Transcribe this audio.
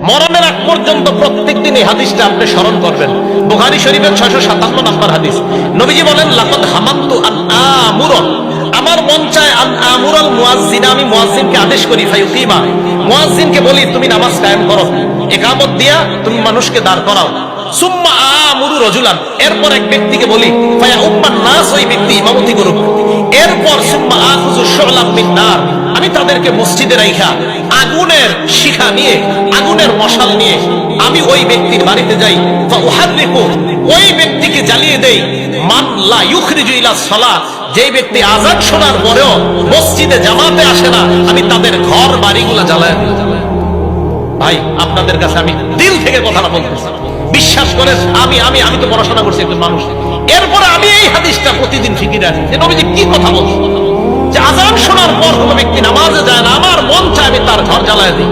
মরণের আগ পর্যন্ত প্রত্যেকদিন এই হাদিসটা আপনি স্মরণ করবেন। বুখারী শরীফের 657 নম্বর হাদিস। নবীজি বলেন, লাকাদ হামামতু আন আমুরা, আমার মন চায় আন আমুরাল মুয়াজ্জিন, আমি মুয়াজ্জিনকে আদেশ করি, ফায়ুকিমা, মুয়াজ্জিনকে বলি তুমি নামাজ কায়েম করো, ইকামত দিয়া তুমি মানুষকে দাঁড় করাও। সুম্মা আমুরু রাজুলান, এরপর এক ব্যক্তিকে বলি, ফায়া উম্মান নাস, ওই ব্যক্তি ইমামতি করুক। এরপর সুম্মা আখুযু শুলাম মিন নার, আমি তাদেরকে মসজিদে রাইখা আগুনের শিখা নিয়ে, আগুনের মশাল নিয়ে আমি ওই ব্যক্তির বাড়িতে যাই, ফাউহাররিকু, ওই ব্যক্তিকে জ্বালিয়ে দেই, মান লা ইউখরিজু ইলা সালাহ, যেই ব্যক্তি আযান শোনার পরেও মসজিদে জামাতে আসে না, আমি তাদের ঘর বাড়িগুলো জ্বালায় দিই। ভাই আপনাদের কাছে আমি দিল থেকে কথাটা বলতেছি, বিশ্বাস করেন। আমি আমি আমি তো পড়াশোনা করছি একজন মানুষ, এরপরে আমি এই হাদিসটা প্রতিদিন ফিকিরে আছি যে নবীজি কি কথা বলছেন, যে আযান শোনার পর কোনো ব্যক্তি নামাজে যায় না, আমার মন চায় আমি তার ঘর জ্বালায় দিই।